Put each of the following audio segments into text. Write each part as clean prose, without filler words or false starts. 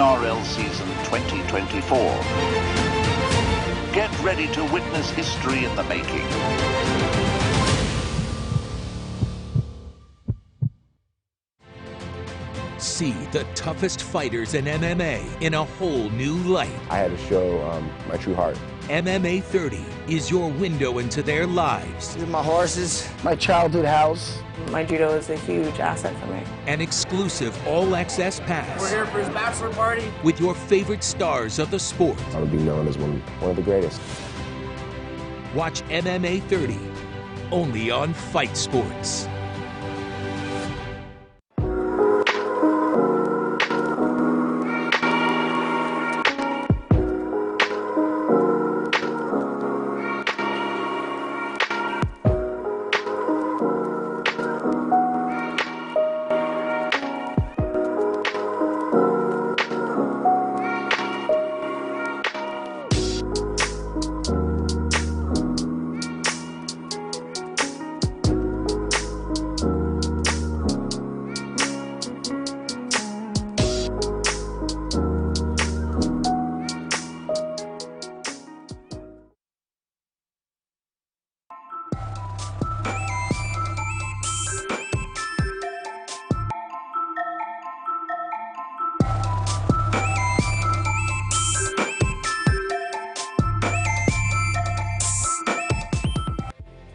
NRL season 2024. Get ready to witness history in the making. See the toughest fighters in MMA in a whole new light. I had to show my true heart. MMA 30 is your window into their lives. These are my horses, my childhood house. My judo is a huge asset for me. An exclusive all-access pass. We're here for his bachelor party. With your favorite stars of the sport. I would be known as one of the greatest. Watch MMA 30 only on Fight Sports.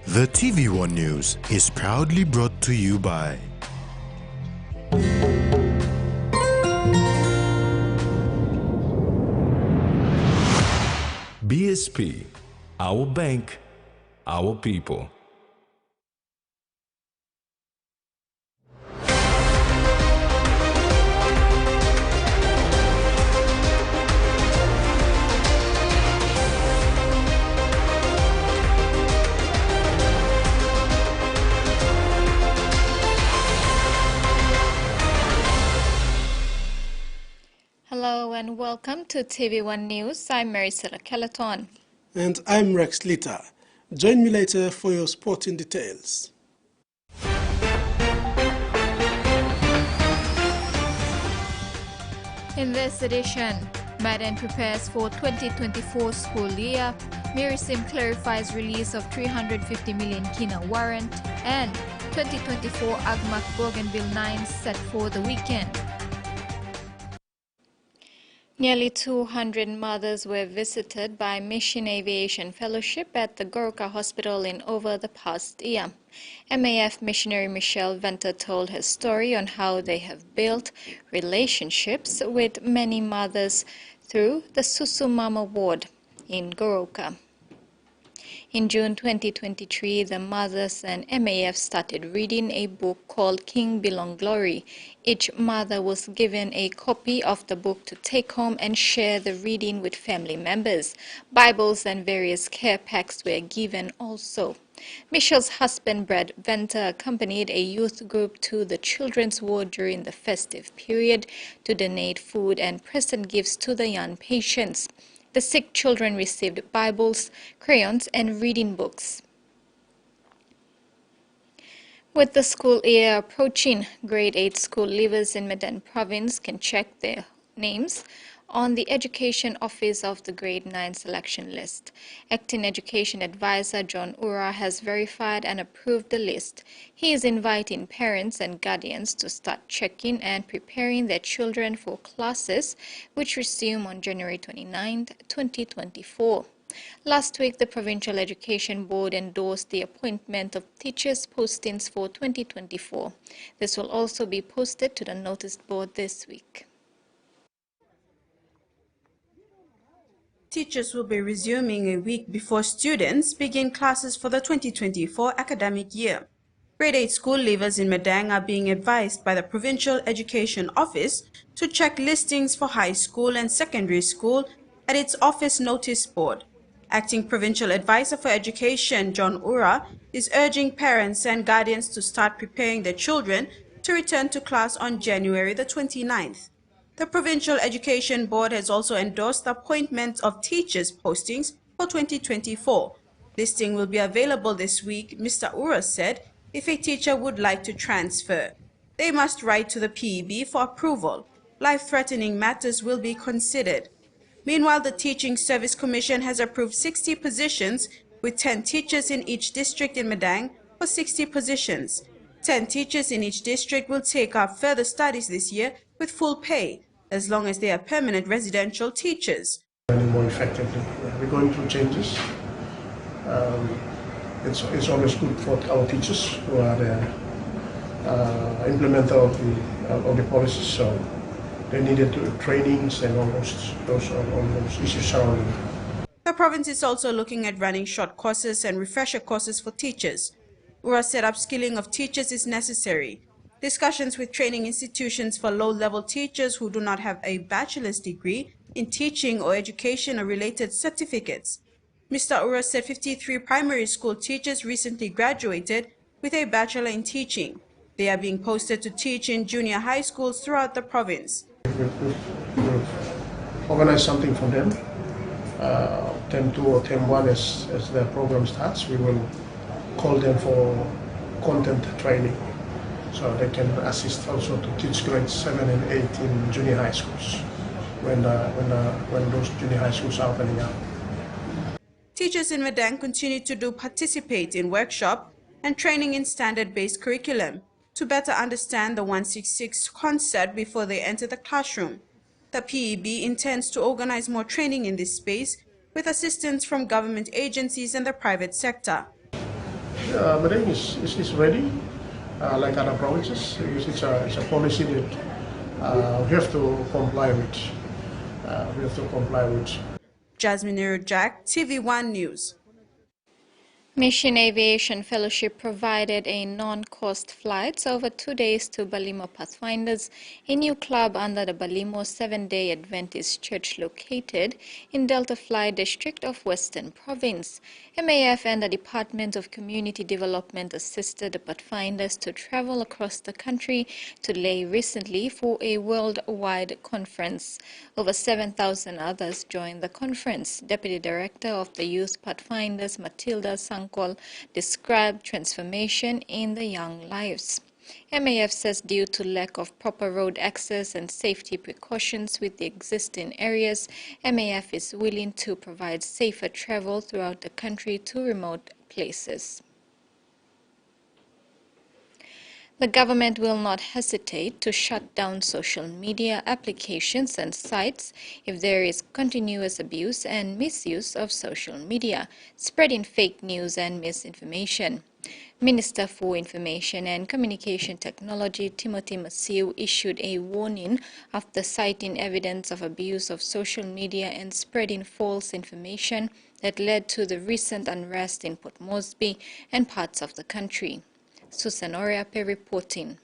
The TVWan News is proudly brought to you by BSP, our bank, our people. Hello and welcome to TVWan News. I'm Maricela Calaton. And I'm Rex Lita. Join me later for your sporting details. In this edition, Madden prepares for 2024 school year, Mirisim clarifies release of 350 million Kina warrant, and 2024 AGMAC Bougainville 9 set for the weekend. Nearly 200 mothers were visited by Mission Aviation Fellowship at the Goroka Hospital in over the past year. MAF missionary Michelle Venter told her story on how they have built relationships with many mothers through the Susu Mama Ward in Goroka. In June 2023, the mothers and MAF started reading a book called King Belong Glory. Each mother was given a copy of the book to take home and share the reading with family members. Bibles and various care packs were given also. Michelle's husband, Brad Venter, accompanied a youth group to the children's ward during the festive period to donate food and present gifts to the young patients. The sick children received Bibles, crayons, and reading books. With the school year approaching, grade 8 school leavers in Medan province can check their names on the Education Office of the Grade 9 selection list. Acting Education Advisor John Ura has verified and approved the list. He is inviting parents and guardians to start checking and preparing their children for classes which resume on January 29, 2024. Last week, the Provincial Education Board endorsed the appointment of teachers' postings for 2024. This will also be posted to the notice board this week. Teachers will be resuming a week before students begin classes for the 2024 academic year. Grade 8 school leavers in Madang are being advised by the Provincial Education Office to check listings for high school and secondary school at its office notice board. Acting Provincial Advisor for Education John Ura is urging parents and guardians to start preparing their children to return to class on January the 29th. The Provincial Education Board has also endorsed the appointment of teachers' postings for 2024. Listing will be available this week, Mr. Ura said, if a teacher would like to transfer. They must write to the PEB for approval. life-threatening matters will be considered. Meanwhile, the Teaching Service Commission has approved 60 positions with 10 teachers in each district in Madang for 60 positions. 10 teachers in each district will take up further studies this year with full pay, as long as they are permanent residential teachers. Learning more effectively. We're going through changes. It's always good for our teachers who are the implementer of the policies. So they needed trainings and all those issues surrounding. The province is also looking at running short courses and refresher courses for teachers. URA said upskilling of teachers is necessary. Discussions with training institutions for low-level teachers who do not have a bachelor's degree in teaching or education or related certificates. Mr. Ura said 53 primary school teachers recently graduated with a bachelor in teaching. They are being posted to teach in junior high schools throughout the province. We've organized something for them. Term 2 or Term 1 as the program starts, we will call them for content training, so they can assist also to teach grades 7 and 8 in junior high schools when those junior high schools are opening up. Teachers in Madang continue to participate in workshop and training in standard-based curriculum to better understand the 166 concept before they enter the classroom. The PEB intends to organize more training in this space with assistance from government agencies and the private sector. Madang is ready, like other provinces. It's a policy that we have to comply with. Jasmine Jack, TVWan News. Mission Aviation Fellowship provided a non-cost flights over 2 days to Balimo Pathfinders, a new club under the Balimo Seventh-day Adventist Church located in Delta Fly District of Western Province. MAF and the Department of Community Development assisted the Pathfinders to travel across the country to Leh recently for a worldwide conference. Over 7,000 others joined the conference. Deputy Director of the Youth Pathfinders, Matilda Sankol, described transformation in the young lives. MAF says due to lack of proper road access and safety precautions with the existing areas, MAF is willing to provide safer travel throughout the country to remote places. The government will not hesitate to shut down social media applications and sites if there is continuous abuse and misuse of social media, spreading fake news and misinformation. Minister for Information and Communication Technology Timothy Masiu issued a warning after citing evidence of abuse of social media and spreading false information that led to the recent unrest in Port Moresby and parts of the country. Susan Oriape reporting.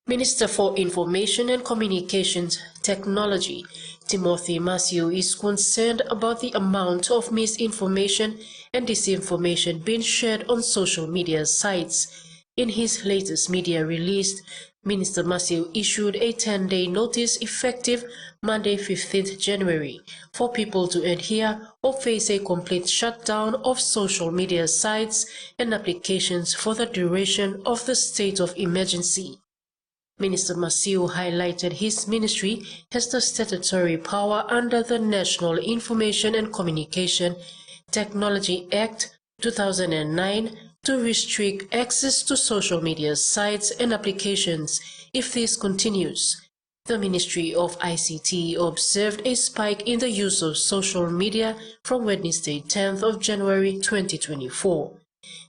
Minister for Information and Communications Technology, Timothy Masiu, is concerned about the amount of misinformation and disinformation being shared on social media sites. In his latest media release, Minister Masiu issued a 10-day notice effective Monday 15th January for people to adhere or face a complete shutdown of social media sites and applications for the duration of the state of emergency. Minister Masiu highlighted his ministry has the statutory power under the National Information and Communication Technology Act 2009 to restrict access to social media sites and applications if this continues. The Ministry of ICT observed a spike in the use of social media from Wednesday 10th of January 2024.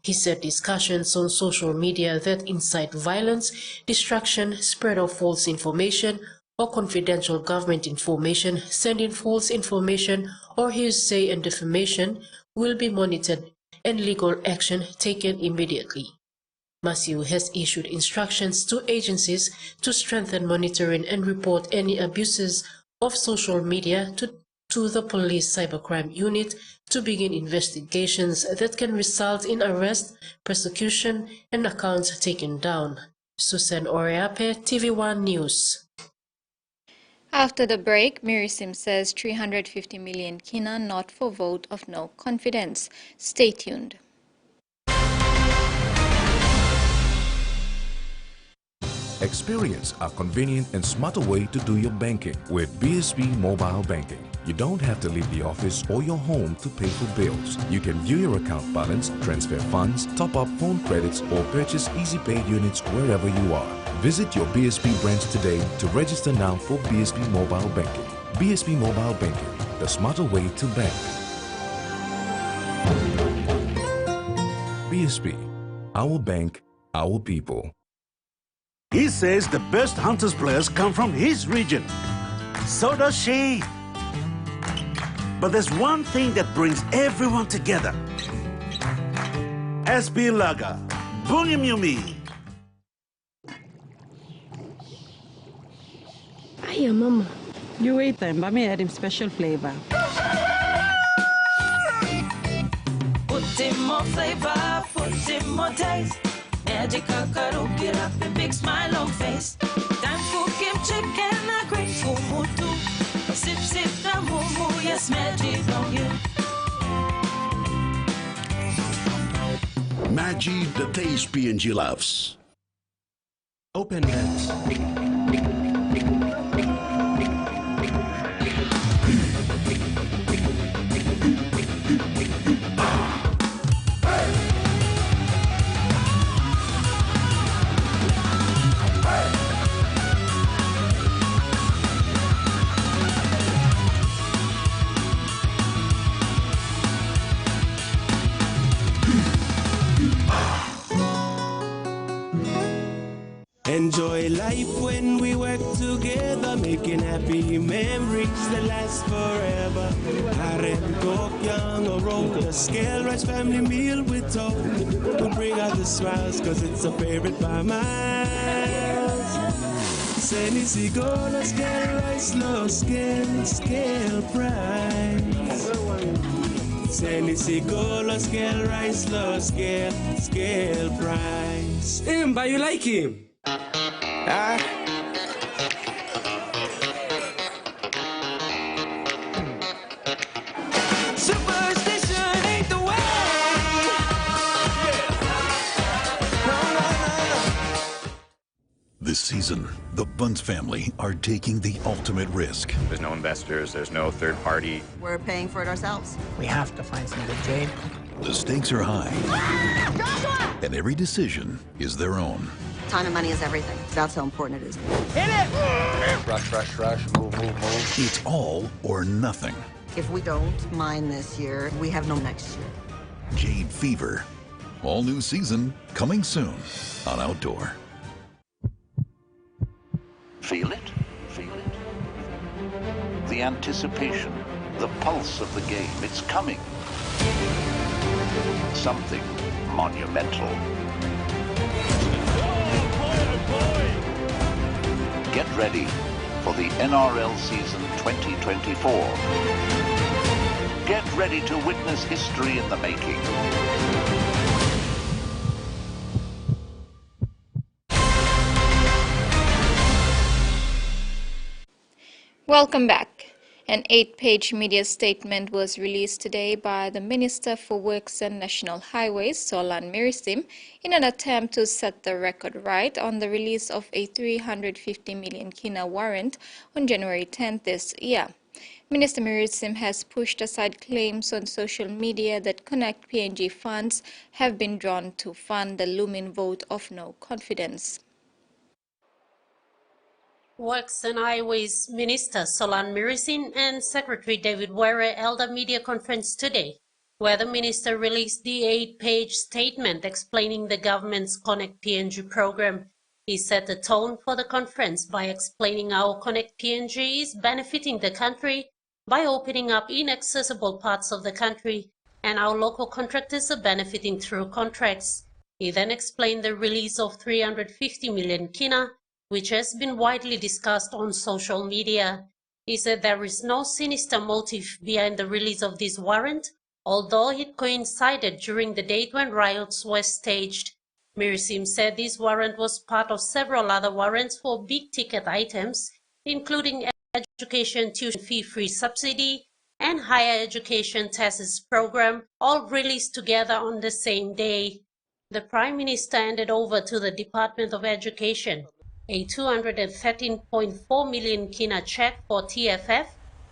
He said discussions on social media that incite violence, distraction, spread of false information, or confidential government information, sending false information, or hearsay and defamation will be monitored and legal action taken immediately. Masiu has issued instructions to agencies to strengthen monitoring and report any abuses of social media to the police cybercrime unit to begin investigations that can result in arrest, prosecution, and accounts taken down. Susan Oriape, TVWan News. After the break, Mirisim says 350 million kina not for vote of no confidence. Stay tuned. Experience a convenient and smarter way to do your banking with BSB Mobile Banking. You don't have to leave the office or your home to pay for bills. You can view your account balance, transfer funds, top up phone credits, or purchase Easy Pay units wherever you are. Visit your BSB branch today to register now for BSB Mobile Banking. BSB Mobile Banking, the smarter way to bank. BSB, our bank, our people. He says the best Hunters players come from his region. So does she. But there's one thing that brings everyone together. SB Lager, Bunyamyumi. Hiya, Mama. You wait then, but me add him special flavor. Put in more flavor, put in more taste. Magic kakaro, get up and big smile on face. Time for kim chicken, a great kumutu. Sip, sip, da mumu, yes, magic on you. Magic, the taste PNG loves. Open it. Enjoy life when we work together, making happy memories that last forever. Harem Gok Young or roll a scale rice family meal with talk. We'll bring out the smiles cause it's a favorite by miles. Seni Sigola scale rice low scale price. Seni Sigola scale rice low scale price. But you like him? Superstition ain't the way. This season, the Bunce family are taking the ultimate risk. There's no investors, there's no third party. We're paying for it ourselves. We have to find some good trade. The stakes are high, and every decision is their own. Time and money is everything. That's how important it is. Hit it! Rush, move. It's all or nothing. If we don't mine this year, we have no next year. Jade Fever. All new season coming soon on Outdoor. Feel it? Feel it? The anticipation, the pulse of the game, it's coming. Something monumental. Get ready for the NRL season 2024. Get ready to witness history in the making. Welcome back. An 8-page media statement was released today by the Minister for Works and National Highways, Solan Mirisim, in an attempt to set the record right on the release of a 350 million kina warrant on January 10th this year. Minister Mirisim has pushed aside claims on social media that Connect PNG funds have been drawn to fund the looming vote of no confidence. Works and Highways Minister Solan Mirisim and Secretary David Were held a media conference today, where the minister released the 8-page statement explaining the government's Connect PNG program. He set the tone for the conference by explaining how Connect PNG is benefiting the country by opening up inaccessible parts of the country and how local contractors are benefiting through contracts. He then explained the release of 350 million kina, which has been widely discussed on social media. He said there is no sinister motive behind the release of this warrant, although it coincided during the date when riots were staged. Mirisim said this warrant was part of several other warrants for big-ticket items, including education tuition fee-free subsidy and higher education tests program, all released together on the same day. The Prime Minister handed over to the Department of Education a 213.4 million kina check for TFF,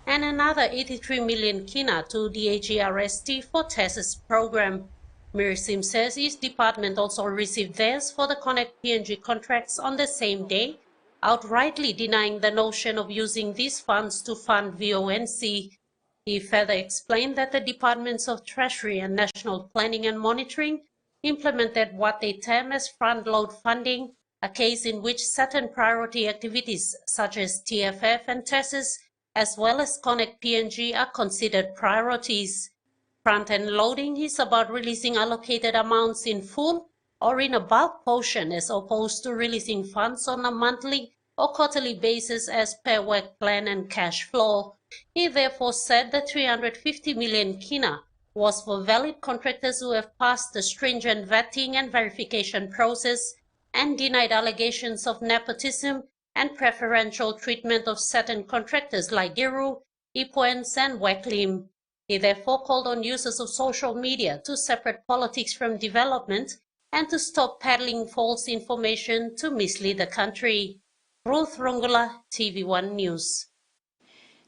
and another 83 million kina to DAGRST for TESS program. Mirisim says his department also received theirs for the Connect PNG contracts on the same day, outrightly denying the notion of using these funds to fund VONC. He further explained that the Departments of Treasury and National Planning and Monitoring implemented what they term as front-load funding, a case in which certain priority activities such as TFF and TESS, as well as Connect PNG, are considered priorities. Front-end loading is about releasing allocated amounts in full or in a bulk portion, as opposed to releasing funds on a monthly or quarterly basis as per work plan and cash flow. He therefore said the 350 million kina was for valid contractors who have passed the stringent vetting and verification process and denied allegations of nepotism and preferential treatment of certain contractors like Giru, Ipuens, and Weklim. He therefore called on users of social media to separate politics from development and to stop peddling false information to mislead the country. Ruth Rongula, TVWan News.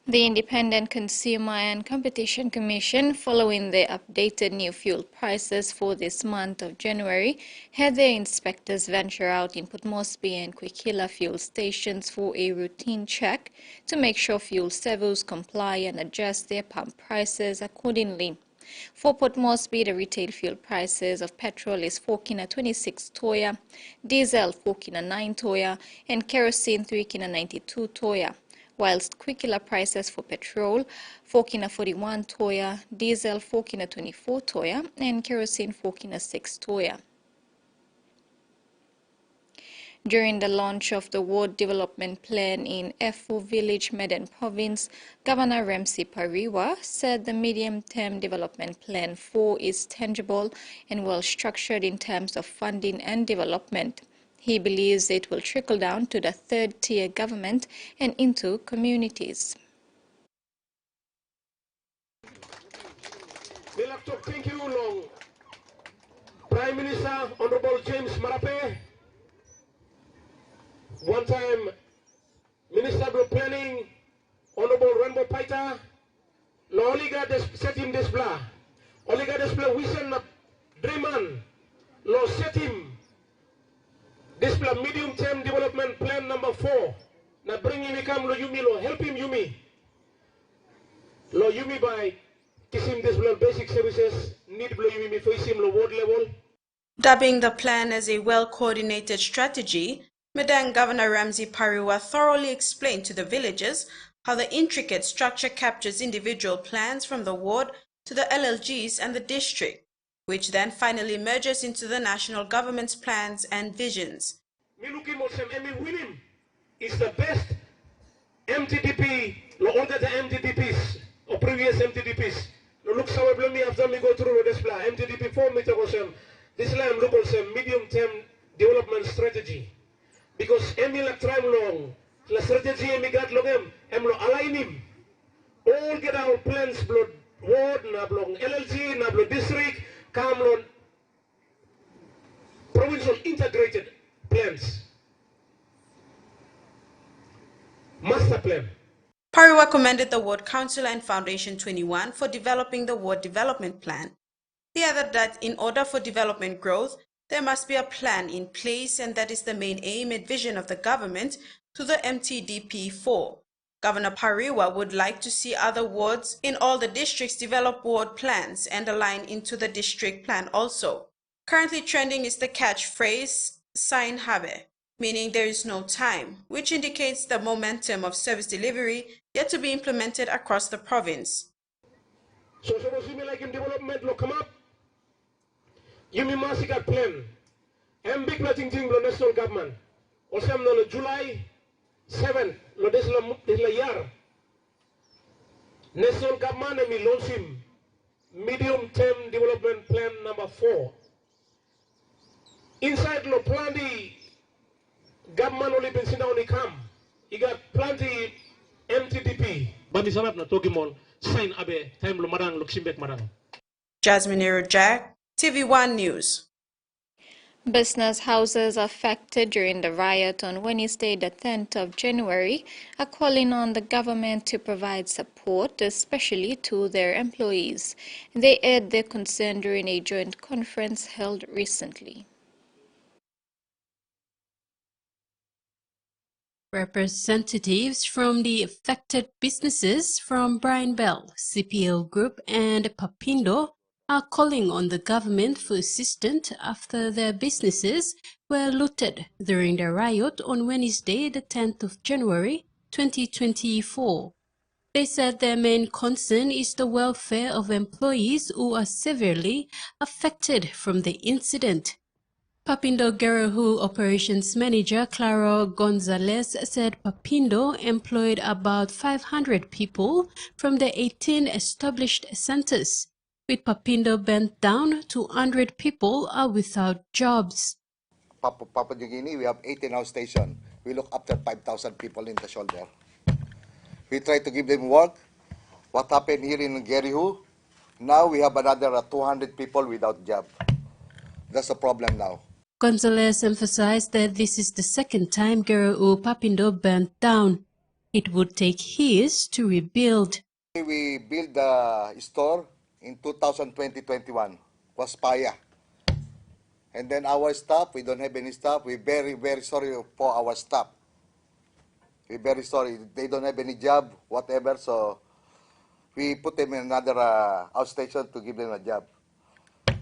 The Independent Consumer and Competition Commission, following the updated new fuel prices for this month of January, had their inspectors venture out in Port Moresby and Quickilla fuel stations for a routine check to make sure fuel servos comply and adjust their pump prices accordingly. For Port Moresby, the retail fuel prices of petrol is 4 kina 26 toya, diesel 4 kina 9 toya, and kerosene 3 kina 92 toya. Whilst Quickilla prices for petrol 4 kina 41 toya, diesel 4 kina 24 toya, and kerosene 4 kina 6 toya. During the launch of the Ward Development Plan in Effu Village, Medan Province, Governor Ramsey Pariwa said the Medium-Term Development Plan 4 is tangible and well structured in terms of funding and development. He believes it will trickle down to the third-tier government and into communities. Thank you, long. Prime Minister Honorable James Marape, one time Minister of Planning Honorable Rainbow Paita, Loliga set him this blah. Oliga display vision of Dreaman, Lo set him. This medium-term development plan number 4. Now bring him come lo yumi lo help him yumi. Lo yumi by kisim this basic services need lo yumi for him lo ward level. Dubbing the plan as a well-coordinated strategy, Medan Governor Ramsey Pariwa thoroughly explained to the villagers how the intricate structure captures individual plans from the ward to the LLGs and the district, which then finally merges into the national government's plans and visions. It's the best MTDP, all the MTDPs, or previous MTDPs. Look, so me after me go through this plan. MTDP 4 meter was this line look also medium-term development strategy. Because Emil time long, the strategy Emil got long, Emil align him. All get our plans, blood ward, nablong LLG, nablong district, Kamlon, provincial integrated plans. Master plan. Pariwa commended the Ward Council and Foundation 21 for developing the Ward Development Plan. He added that in order for development growth, there must be a plan in place, and that is the main aim and vision of the government to the MTDP4. Governor Pariwa would like to see other wards in all the districts develop ward plans and align into the district plan also. Currently trending is the catchphrase, Sein habe, meaning there is no time, which indicates the momentum of service delivery yet to be implemented across the province. So like in development will come up. You mean massive plan. And big nothing the national government. Also on July 7th, this year. National government and launch him medium-term development plan number 4. Inside the plan the government only been sitting down the camp. You got plenty MTDP. But this not talking about sign abe time lo marang luximbek marang. Jasmine Jack, TVWan News. Business houses affected during the riot on Wednesday, the 10th of January, are calling on the government to provide support, especially to their employees. They aired their concern during a joint conference held recently. Representatives from the affected businesses from Brian Bell, CPL Group, and Papindo are calling on the government for assistance after their businesses were looted during the riot on Wednesday, the 10th of January 2024. They said their main concern is the welfare of employees who are severely affected from the incident. Papindo Gerahu Operations Manager Claro Gonzalez said Papindo employed about 500 people from the 18 established centers. With Papindo bent down, 200 people are without jobs. Papua New Guinea, we have 18 house stations. We look after 5,000 people in the shoulder. We try to give them work. What happened here in Gerihu? Now we have another 200 people without job. That's the problem now. Gonzalez emphasized that this is the second time Gerahu Papindo burnt down. It would take years to rebuild. We built the store in 2020-21, was Paya. And then our staff, we don't have any staff. We're very, very sorry for our staff. We're very sorry. They don't have any job, whatever, so we put them in another outstation to give them a job.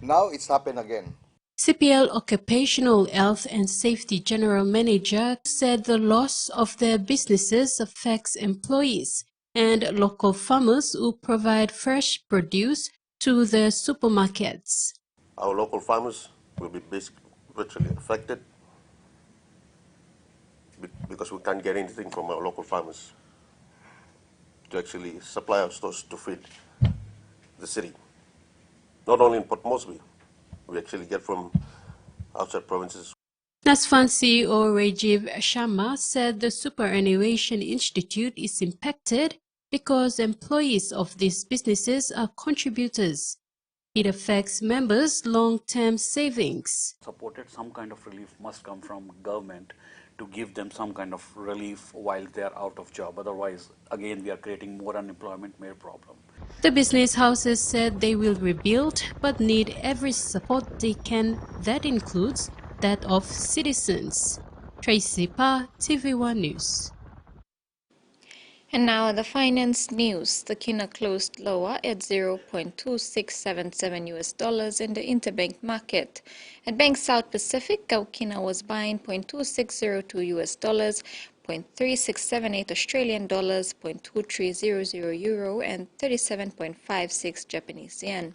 Now it's happened again. CPL Occupational Health and Safety General Manager said the loss of their businesses affects employees and local farmers who provide fresh produce to their supermarkets. Our local farmers will be virtually affected because we can't get anything from our local farmers to actually supply our stores to feed the city. Not only in Port Moresby, we actually get from outside provinces. NASFAN CEO Rajiv Sharma said the Superannuation Institute is impacted because employees of these businesses are contributors. It affects members' long-term savings. Supported, some kind of relief must come from government to give them some kind of relief while they are out of job. Otherwise, again, we are creating more unemployment, more problem. The business houses said they will rebuild but need every support they can. That includes that of citizens. Tracy Pa, TVWan News. And now the finance news. The kina closed lower at $0.2677 US in the interbank market. At Bank South Pacific, Gao kina was buying $0.2602 US, 0.3678 Australian dollars, 0.2300 euro, and 37.56 Japanese yen.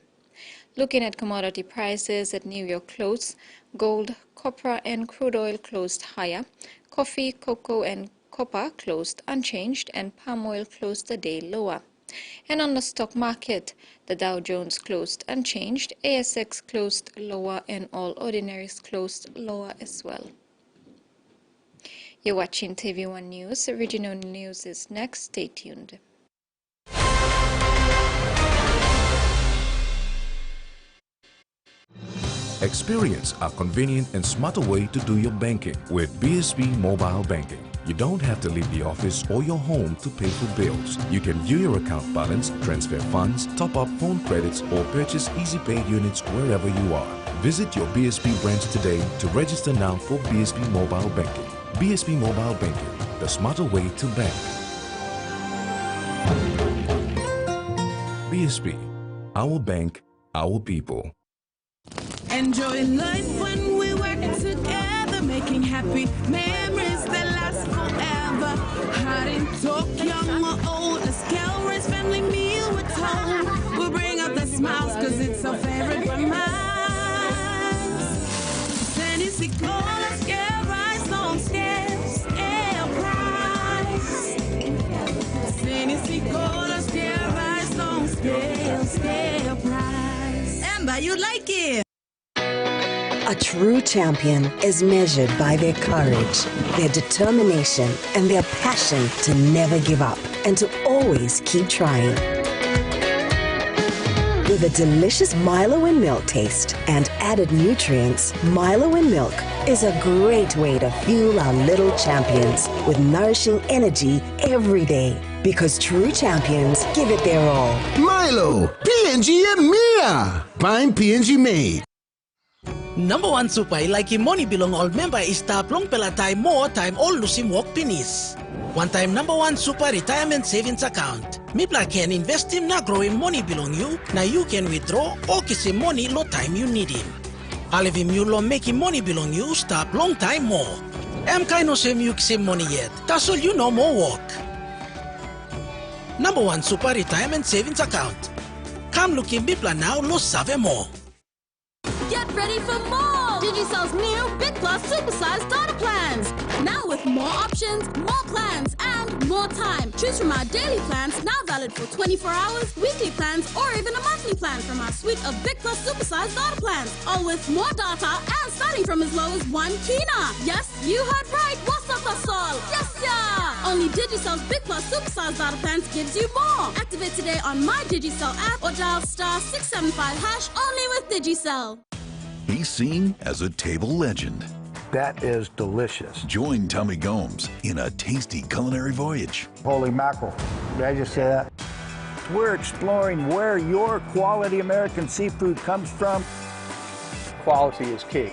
Looking at commodity prices at New York close, gold, copper, and crude oil closed higher. Coffee, cocoa, and copper closed unchanged, and palm oil closed the day lower. And on the stock market, the Dow Jones closed unchanged, ASX closed lower, and all ordinaries closed lower as well. You're watching TVWan News. Regional news is next. Stay tuned. Experience a convenient and smarter way to do your banking with BSB Mobile Banking. You don't have to leave the office or your home to pay for bills. You can view your account balance, transfer funds, top up phone credits, or purchase easy pay units wherever you are. Visit your BSB branch today to register now for BSB Mobile Banking. BSB Mobile Banking, the smarter way to bank. BSB, our bank, our people. Enjoy life when we work together, making happy memories that last forever. Hot in talk, young or old, let's calories, family meal with home. We'll bring out the smiles, cause it's our favorite from us. Tennessee Cola, scale rice, long scales, air price. Tennessee Cola, scale rice, long scales, air price. Amber, you like it? A true champion is measured by their courage, their determination, and their passion to never give up and to always keep trying. With a delicious Milo and milk taste and added nutrients, Milo and milk is a great way to fuel our little champions with nourishing energy every day. Because true champions give it their all. Milo, PNG and Mia. Pine PNG made. Number one supay like money belong all member is tap long pela time more time all lusim walk pinis. One time number one super retirement savings account. Mipla can invest him na grow him money belong you. Now you can withdraw or kiss him money low time you need him. All of him you lo make him money belong you stop long time more. Kind no same you kiss him money yet. That's all you know more work. Number one super retirement savings account. Come look in Mipla now lo save more. Get ready for more! Digicel's new Big Plus Supersized Data Plans. Now with more options, more plans, and more time. Choose from our daily plans, now valid for 24 hours, weekly plans, or even a monthly plan from our suite of Big Plus Supersized Data Plans. All with more data and starting from as low as 1 kina. Yes, you heard right. What's up, that's all? Yes, yeah! Only Digicel's Big Plus Supersized Data Plans gives you more. Activate today on My Digicel app or dial *675# only with Digicel. He's seen as a table legend. That is delicious. Join Tommy Gomes in a tasty culinary voyage. Holy mackerel. Did I just say that? We're exploring where your quality American seafood comes from. Quality is key.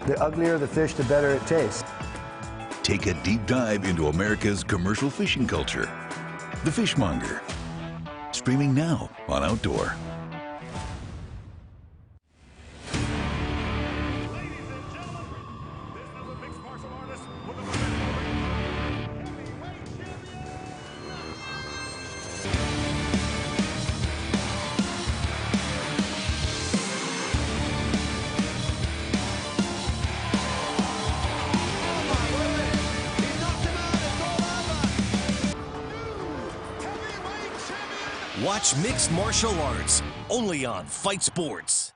The uglier the fish, the better it tastes. Take a deep dive into America's commercial fishing culture. The Fishmonger. Streaming now on Outdoor. Watch mixed martial arts, only on Fight Sports.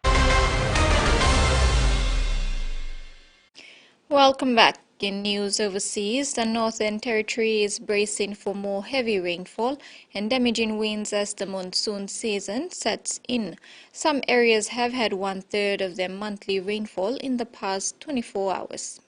Welcome back. In news overseas, the Northern Territory is bracing for more heavy rainfall and damaging winds as the monsoon season sets in. Some areas have had 1/3 of their monthly rainfall in the past 24 hours.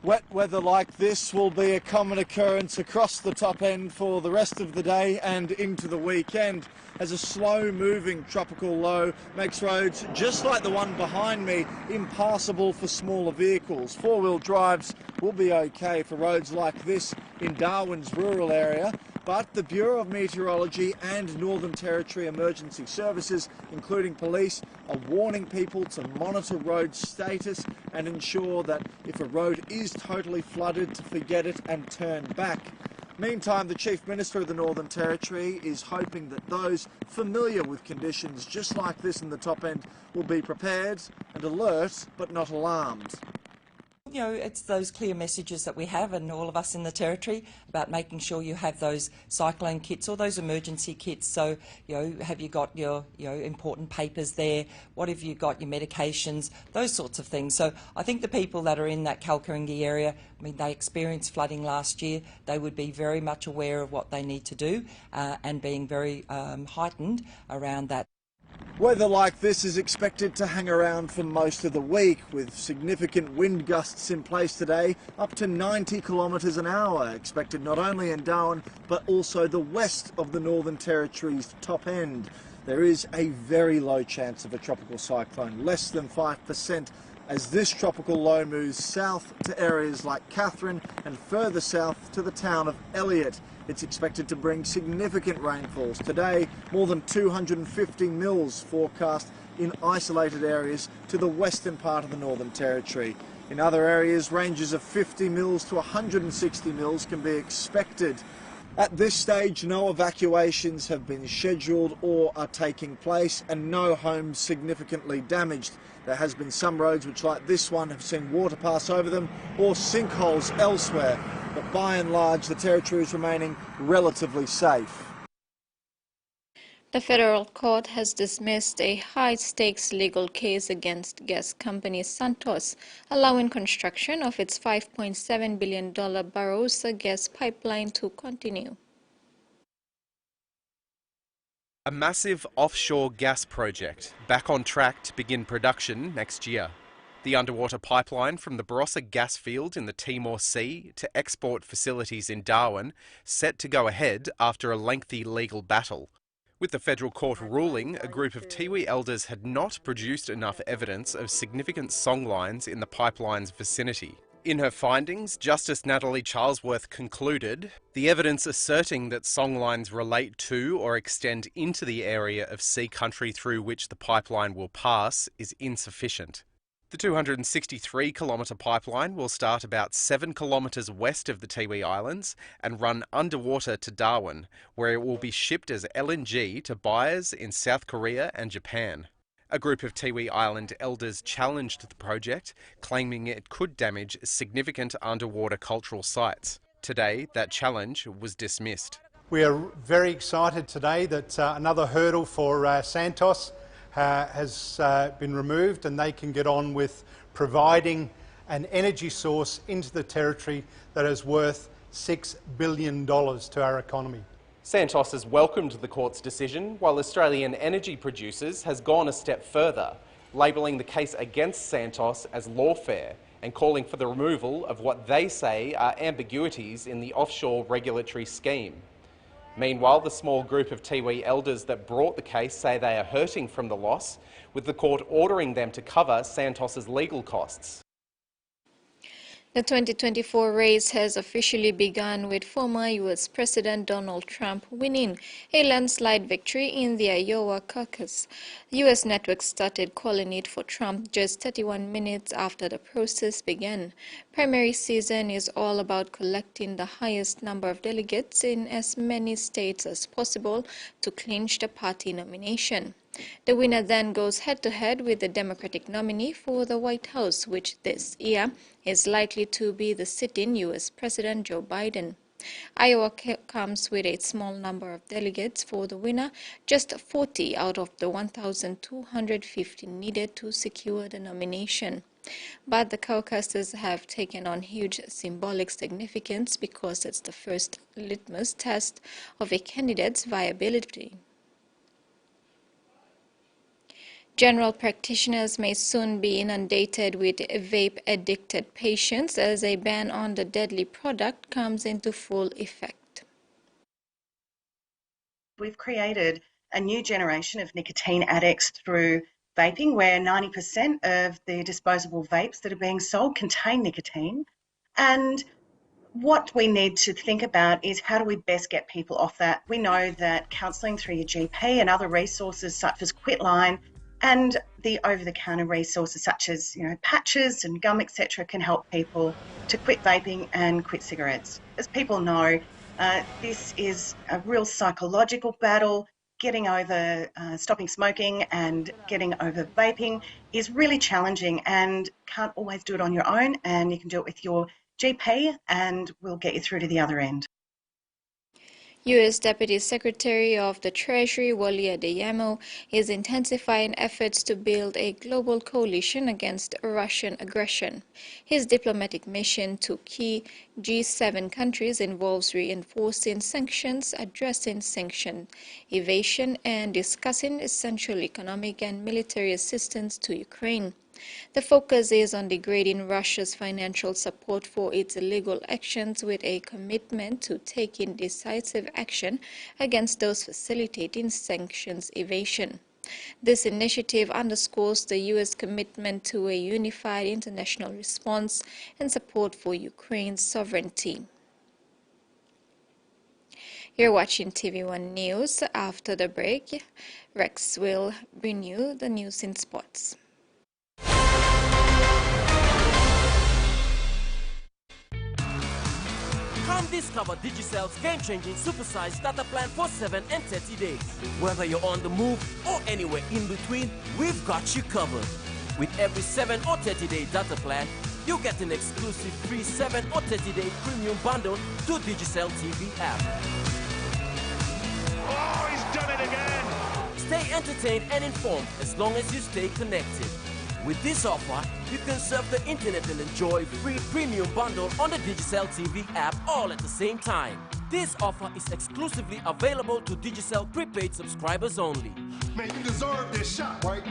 Wet weather like this will be a common occurrence across the top end for the rest of the day and into the weekend, as a slow-moving tropical low makes roads just like the one behind me impassable for smaller vehicles. Four-wheel drives will be okay for roads like this in Darwin's rural area, but the Bureau of Meteorology and Northern Territory Emergency Services, including police, are warning people to monitor road status and ensure that if a road is totally flooded, to forget it and turn back. Meantime, the Chief Minister of the Northern Territory is hoping that those familiar with conditions just like this in the top end will be prepared and alert but not alarmed. You know, it's those clear messages that we have, and all of us in the Territory, about making sure you have those cyclone kits or those emergency kits. So, you know, have you got your, important papers there? What have you got, your medications? Those sorts of things. So I think the people that are in that Kalkaringi area, I mean, they experienced flooding last year. They would be very much aware of what they need to do and being very heightened around that. Weather like this is expected to hang around for most of the week, with significant wind gusts in place today, up to 90 kilometres an hour, expected not only in Darwin but also the west of the Northern Territory's top end. There is a very low chance of a tropical cyclone, less than 5%, as this tropical low moves south to areas like Catherine and further south to the town of Elliott. It's expected to bring significant rainfalls. Today, more than 250 mils forecast in isolated areas to the western part of the Northern Territory. In other areas, ranges of 50 mils to 160 mils can be expected. At this stage, no evacuations have been scheduled or are taking place, and no homes significantly damaged. There has been some roads which, like this one, have seen water pass over them or sinkholes elsewhere, but by and large the Territory is remaining relatively safe. The federal court has dismissed a high-stakes legal case against gas company Santos, allowing construction of its $5.7 billion Barossa gas pipeline to continue. A massive offshore gas project back on track to begin production next year. The underwater pipeline from the Barossa gas field in the Timor Sea to export facilities in Darwin set to go ahead after a lengthy legal battle. With the federal court ruling, a group of Tiwi elders had not produced enough evidence of significant songlines in the pipeline's vicinity. In her findings, Justice Natalie Charlesworth concluded, the evidence asserting that songlines relate to or extend into the area of sea country through which the pipeline will pass is insufficient. The 263-kilometre pipeline will start about 7 kilometres west of the Tiwi Islands and run underwater to Darwin, where it will be shipped as LNG to buyers in South Korea and Japan. A group of Tiwi Island elders challenged the project, claiming it could damage significant underwater cultural sites. Today, that challenge was dismissed. We are very excited today that another hurdle for Santos has been removed, and they can get on with providing an energy source into the territory that is worth $6 billion to our economy. Santos has welcomed the court's decision, while Australian Energy Producers has gone a step further, labelling the case against Santos as lawfare and calling for the removal of what they say are ambiguities in the offshore regulatory scheme. Meanwhile, the small group of Tiwi elders that brought the case say they are hurting from the loss, with the court ordering them to cover Santos's legal costs. The 2024 race has officially begun, with former U.S. President Donald Trump winning a landslide victory in the Iowa caucus. U.S. networks started calling it for Trump just 31 minutes after the process began. Primary season is all about collecting the highest number of delegates in as many states as possible to clinch the party nomination. The winner then goes head-to-head with the Democratic nominee for the White House, which this year is likely to be the sitting U.S. President Joe Biden. Iowa comes with a small number of delegates for the winner, just 40 out of the 1,250 needed to secure the nomination. But the caucuses have taken on huge symbolic significance because it's the first litmus test of a candidate's viability. General practitioners may soon be inundated with vape-addicted patients as a ban on the deadly product comes into full effect. We've created a new generation of nicotine addicts through vaping, where 90% of the disposable vapes that are being sold contain nicotine. And what we need to think about is how do we best get people off that? We know that counselling through your GP and other resources such as Quitline and the over-the-counter resources such as patches and gum, etc., can help people to quit vaping and quit cigarettes. As people know, this is a real psychological battle. Getting over stopping smoking and getting over vaping is really challenging, and can't always do it on your own, and you can do it with your GP and we'll get you through to the other end. U.S. Deputy Secretary of the Treasury Wally Adeyemo is intensifying efforts to build a global coalition against Russian aggression. His diplomatic mission to key G7 countries involves reinforcing sanctions, addressing sanction evasion, and discussing essential economic and military assistance to Ukraine. The focus is on degrading Russia's financial support for its illegal actions, with a commitment to taking decisive action against those facilitating sanctions evasion. This initiative underscores the U.S. commitment to a unified international response and support for Ukraine's sovereignty. You're watching TVWan News. After the break, Rex will bring you the news in sports. Come discover Digicel's game-changing supersized data plan for 7 and 30 days. Whether you're on the move or anywhere in between, we've got you covered. With every 7 or 30-day data plan, you get an exclusive free 7 or 30-day premium bundle to Digicel TV app. Oh, he's done it again! Stay entertained and informed as long as you stay connected. With this offer, you can surf the internet and enjoy free premium bundle on the Digicel TV app all at the same time. This offer is exclusively available to Digicel prepaid subscribers only. Man, you deserve this shot, right?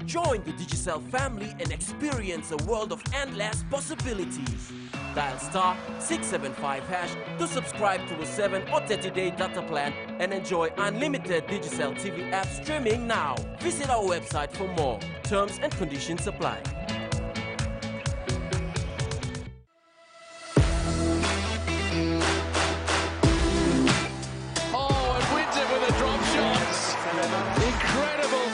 Join the Digicel family and experience a world of endless possibilities. Dial *675# to subscribe to a 7 or 30-day data plan and enjoy unlimited Digicel TV app streaming now. Visit our website for more. Terms and conditions apply. Oh, and wins it with a drop shot. Incredible.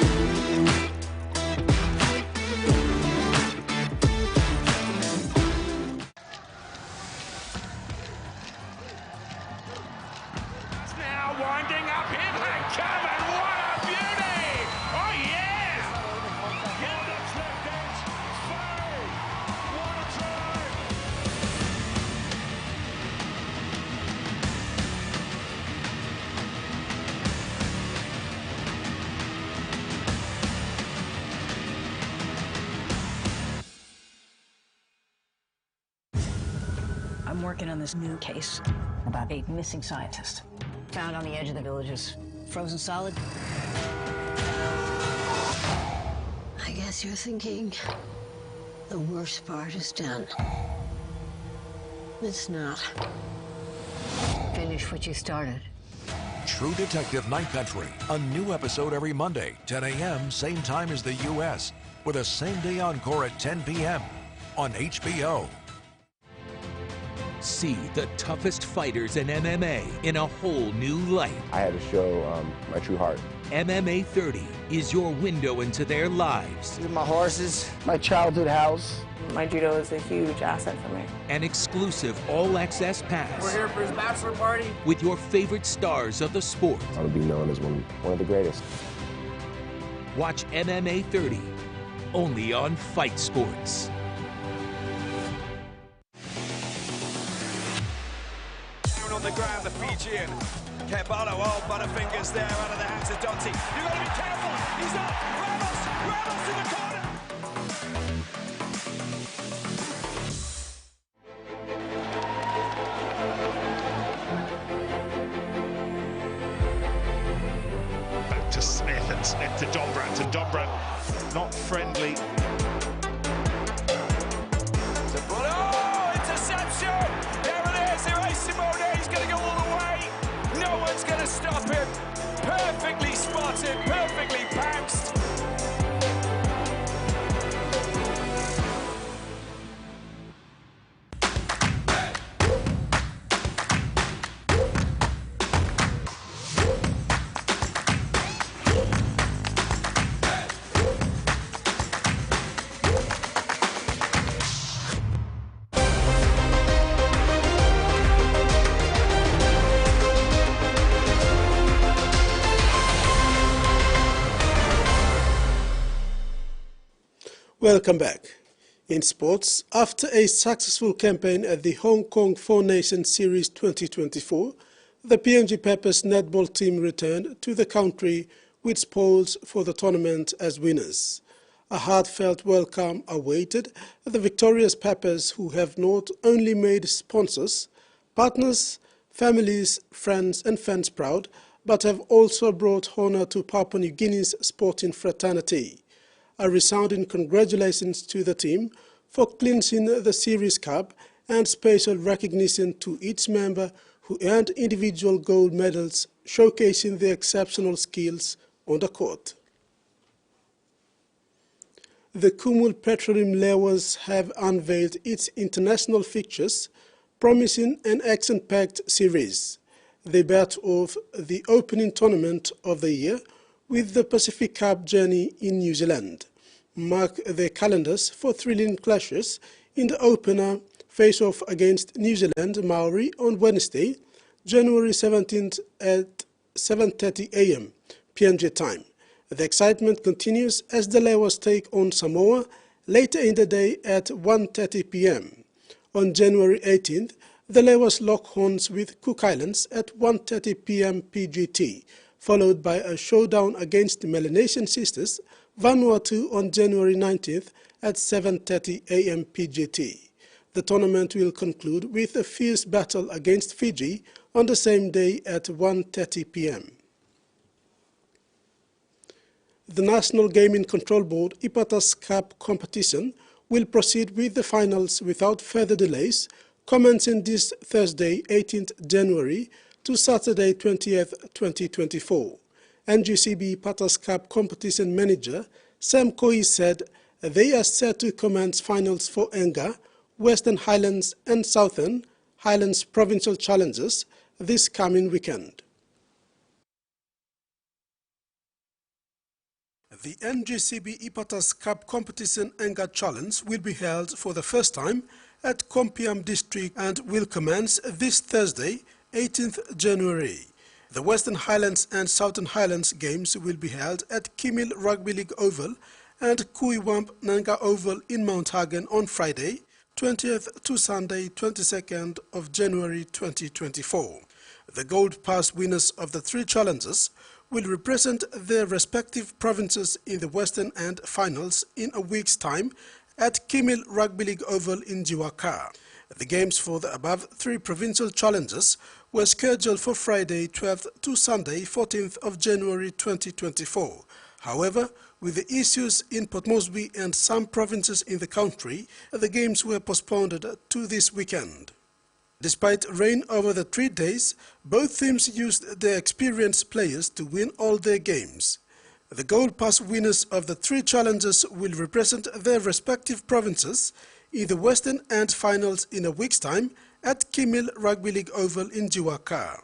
Winding up him and Cameron, what a beauty! Oh yeah! What a left edge, Faye! What a try! I'm working on this new case about 8 missing scientists found on the edge of the villages. Frozen solid. I guess you're thinking the worst part is done. It's not. Finish what you started. True Detective Night Country. A new episode every Monday, 10 a.m., same time as the U.S., with a same-day encore at 10 p.m. on HBO. See the toughest fighters in MMA in a whole new light. I had to show my true heart. MMA 30 is your window into their lives. These are my horses, my childhood house. My judo is a huge asset for me. An exclusive all-access pass. We're here for his bachelor party. With your favorite stars of the sport. I want to be known as one of the greatest. Watch MMA 30, only on Fight Sports. On the ground, the Fijian. Kebano, oh, Butterfingers there out of the hands of Dante. You've got to be careful. He's up. Ramos in the corner. Back to Smith and Smith to Dombrat and Dombrat not friendly. Oh, interception. There it is. Simone, he's going to go all the way. No one's going to stop him. Perfectly spotted, perfectly pounced. Welcome back. In sports, after a successful campaign at the Hong Kong Four Nations Series 2024, the PNG Peppers netball team returned to the country with spoils for the tournament as winners. A heartfelt welcome awaited the victorious Peppers, who have not only made sponsors, partners, families, friends and fans proud, but have also brought honor to Papua New Guinea's sporting fraternity. A resounding congratulations to the team for clinching the Series Cup, and special recognition to each member who earned individual gold medals, showcasing their exceptional skills on the court. The Kumul Petroleum Lewis have unveiled its international fixtures, promising an action-packed series. They bat off the opening tournament of the year with the Pacific Cup journey in New Zealand, mark their calendars for thrilling clashes in the opener face-off against New Zealand Maori on Wednesday, January 17th at 7:30 a.m. PNG time. The excitement continues as the Lewas take on Samoa later in the day at 1:30 p.m. On January 18th, the Lewas lock horns with Cook Islands at 1:30 p.m. PGT, followed by a showdown against the Melanesian sisters, Vanuatu, on January 19th at 7:30 a.m. PGT. The tournament will conclude with a fierce battle against Fiji on the same day at 1:30 p.m. The National Gaming Control Board IPATAS Cup competition will proceed with the finals without further delays, commencing this Thursday, 18th January to Saturday, 20th, 2024. NGCB IPATAS Cup competition manager Sam Koi said they are set to commence finals for Enga, Western Highlands and Southern Highlands provincial challenges this coming weekend. The NGCB IPATAS Cup competition Enga Challenge will be held for the first time at Kompiam district and will commence this Thursday, 18th January. The Western Highlands and Southern Highlands games will be held at Kimil Rugby League Oval and Kuiwamp Nanga Oval in Mount Hagen on Friday, 20th to Sunday, 22nd of January 2024. The Gold Pass winners of the three challenges will represent their respective provinces in the Western End finals in a week's time at Kimil Rugby League Oval in Jiwaka. The games for the above three provincial challenges were scheduled for Friday 12th to Sunday 14th of January 2024. However, with the issues in Port Moresby and some provinces in the country, the games were postponed to this weekend. Despite rain over the 3 days, both teams used their experienced players to win all their games. The Gold Pass winners of the three challenges will represent their respective provinces in the Western End finals in a week's time at Kimil Rugby League Oval in Jiwaka.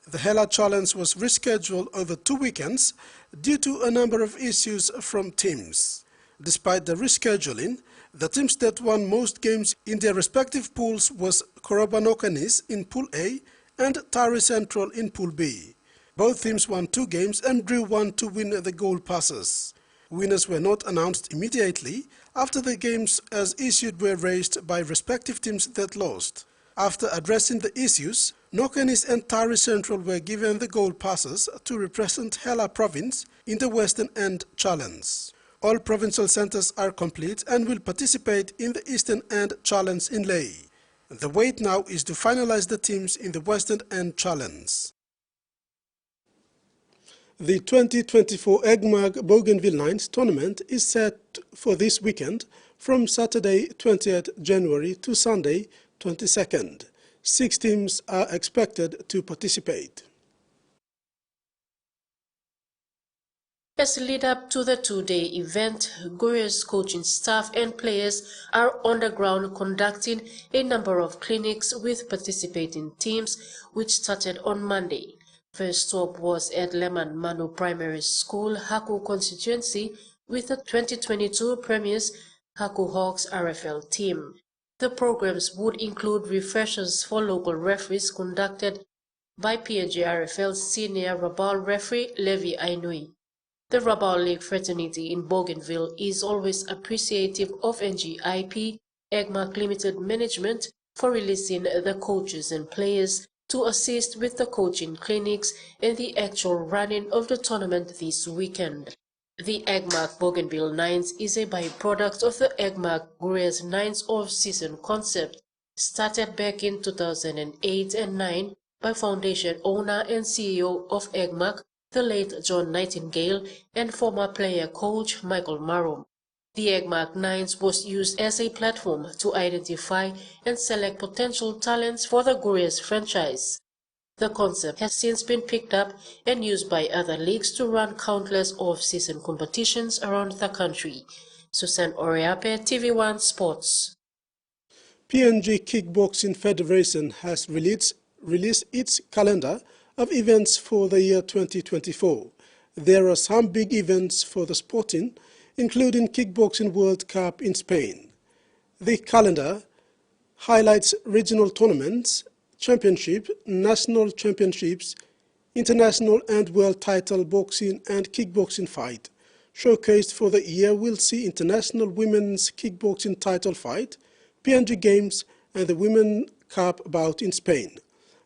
The Hela Challenge was rescheduled over 2 weekends due to a number of issues from teams. Despite the rescheduling, the teams that won most games in their respective pools was Korobanokanis in Pool A and Tari Central in Pool B. Both teams won 2 games and drew 1 to win the Gold Passes. Winners were not announced immediately after the games as issued were raised by respective teams that lost. After addressing the issues, Nokanis and Tari Central were given the Gold Passes to represent Hela Province in the Western End Challenge. All provincial centres are complete and will participate in the Eastern End Challenge in Lae. The wait now is to finalise the teams in the Western End Challenge. The 2024 EGMAG Bougainville Nines tournament is set for this weekend from Saturday 20th January to Sunday 22nd. 6 teams are expected to participate. As lead up to the 2-day event, Gore's coaching staff and players are on the ground conducting a number of clinics with participating teams, which started on Monday. First stop was at Leman Manu Primary School, Haku constituency, with the 2022 Premiers Haku Hawks RFL team. The programs would include refreshers for local referees conducted by PNG RFL senior Rabal referee Levi Ainui. The Rabal League fraternity in Bougainville is always appreciative of NGIP EGMAG Limited management for releasing the coaches and players to assist with the coaching clinics and the actual running of the tournament this weekend. The EGMAG Bougainville Nines is a byproduct of the EGMAG Gore's Nines off-season concept, started back in 2008 and 9 by foundation owner and CEO of EGMAG, the late John Nightingale, and former player coach Michael Marum. The EGMAG Nines was used as a platform to identify and select potential talents for the Gore's franchise. The concept has since been picked up and used by other leagues to run countless off-season competitions around the country. Susan Oriape, TVWan Sports. PNG Kickboxing Federation has released its calendar of events for the year 2024. There are some big events for the sporting, including Kickboxing World Cup in Spain. The calendar highlights regional tournaments, championship, national championships, international and world title boxing and kickboxing fight. Showcased for the year will see international women's kickboxing title fight, PNG Games and the Women's Cup bout in Spain.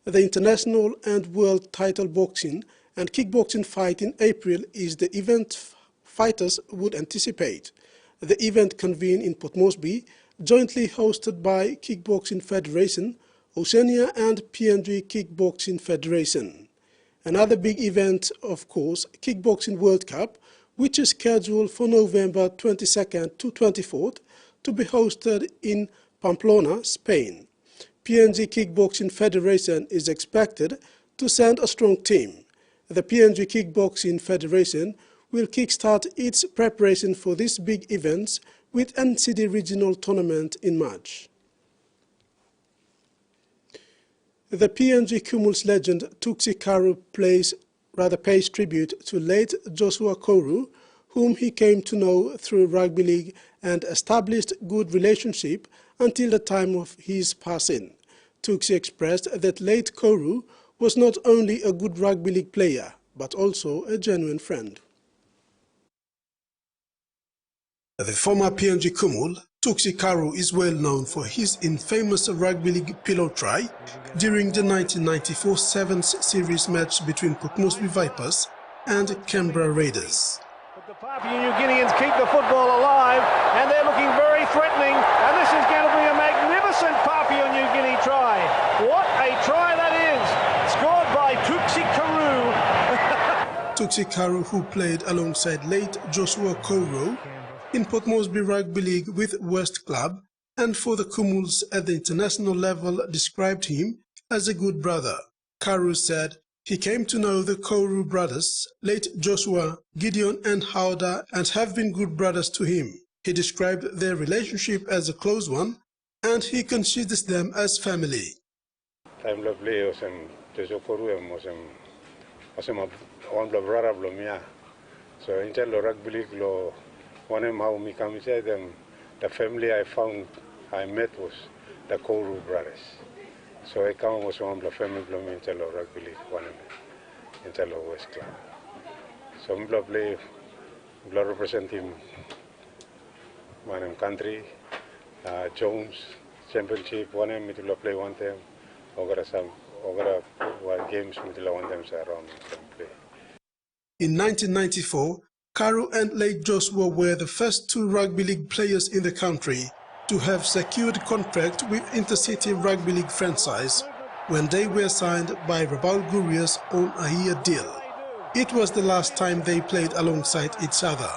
The international and world title boxing and kickboxing fight in April is the event fighters would anticipate. The event convened in Port Moresby jointly hosted by Kickboxing Federation, Oceania and PNG Kickboxing Federation. Another big event, of course, Kickboxing World Cup, which is scheduled for November 22nd to 24th to be hosted in Pamplona, Spain. PNG Kickboxing Federation is expected to send a strong team. The PNG Kickboxing Federation will kickstart its preparation for these big events with NCD Regional Tournament in March. The PNG Cumul's legend Tuksi Karu pays tribute to late Joshua Koru, whom he came to know through rugby league and established good relationship until the time of his passing. Tuksi expressed that late Koru was not only a good rugby league player, but also a genuine friend. The former PNG Kumul, Tuksi Karu, is well known for his infamous rugby league pillow try during the 1994 Sevens Series match between Port Moresby Vipers and Canberra Raiders. But the Papua New Guineans keep the football alive, and they're looking very threatening, and this is going to be a magnificent Papua New Guinea try. What a try that is! Scored by Tuksi Karu. Tuksi Karu, who played alongside late Joshua Koru in Port Moresby Rugby League with West Club, and for the Cumuls at the international level, described him as a good brother. Karu said he came to know the Koru brothers, late Joshua, Gideon and Hauda, and have been good brothers to him. He described their relationship as a close one, and he considers them as family. Time lovely, Joshua Koru was one brother of Lomia. So in the rugby league, one of how me come say them, the family I met was the Koru brothers. So I come was one of the family from Intello Rugby League, one in Intello West Club. So I'm play, represent him, one country, Jones Championship, one me to play one time, over one games me to one time around play. In 1994, Karu and late Joshua were the first two rugby league players in the country to have secured contract with Intercity Rugby League franchise when they were signed by Rabaul Gurias on a year deal. It was the last time they played alongside each other.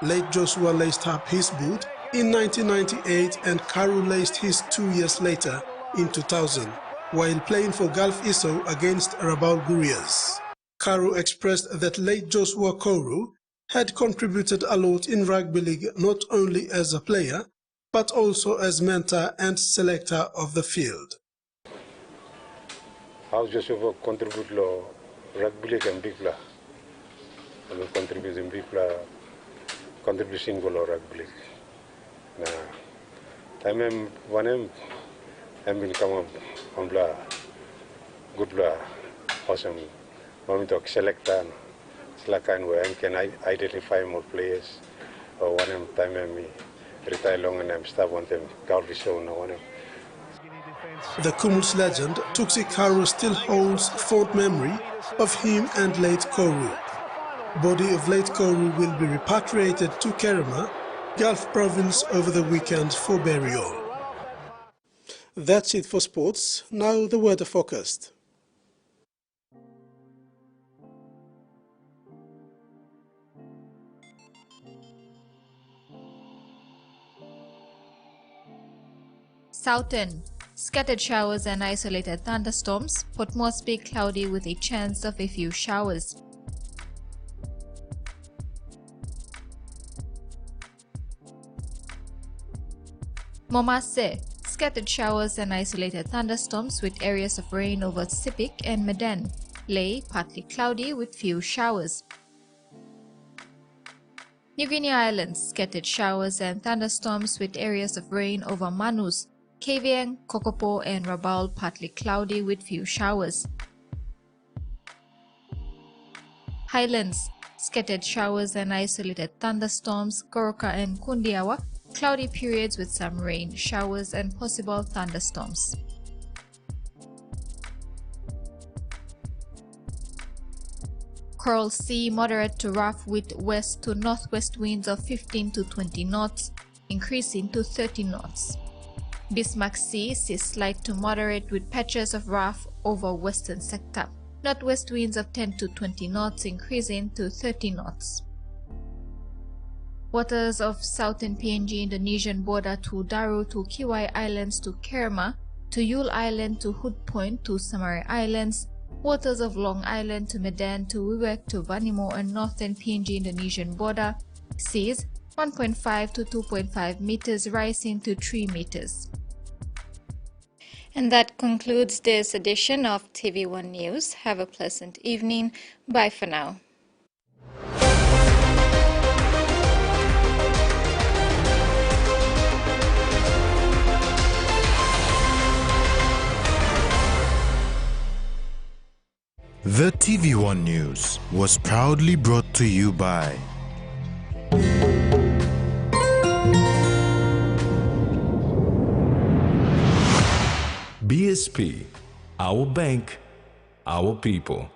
Late Joshua laced up his boot in 1998 and Karu laced his 2 years later in 2000 while playing for Gulf Iso against Rabaul Gurias. Karu expressed that late Joshua Koru had contributed a lot in rugby league not only as a player, but also as mentor and selector of the field. How Joshua contribute to rugby league and big player? Contribute in big player, contribution to rugby league. Nah, time one been come on player, good player, awesome. Moment to selector. Like and where I can identify more players, or one time I retire long and I'm stop one time Galvey show no one. The Cumuls legend Tuksi Karu still holds fond memory of him and late Koru. Body of late Koru will be repatriated to Kerema, Gulf Province over the weekend for burial. That's it for sports. Now the weather forecast. Southern, scattered showers and isolated thunderstorms. Port Moresby cloudy with a chance of a few showers. Momase, scattered showers and isolated thunderstorms with areas of rain over Sepik and Medan. Ley, partly cloudy with few showers. New Guinea Islands, scattered showers and thunderstorms with areas of rain over Manus. TVWan, Kokopo and Rabaul partly cloudy with few showers. Highlands, scattered showers and isolated thunderstorms. Goroka and Kundiawa, cloudy periods with some rain, showers and possible thunderstorms. Coral Sea, moderate to rough with west to northwest winds of 15 to 20 knots. increasing to 30 knots. Bismarck seas is slight to moderate with patches of rough over western sector. Northwest winds of 10 to 20 knots increasing to 30 knots. Waters of southern PNG Indonesian border to Daru to Kiwai Islands to Kerma to Yule Island to Hood Point to Samari Islands. Waters of Long Island to Medan to Wewak to Vanimo and northern PNG Indonesian border. Seas 1.5 to 2.5 meters rising to 3 meters. And that concludes this edition of TVWan News. Have a pleasant evening. Bye for now. The TVWan News was proudly brought to you by BSP, our bank, our people.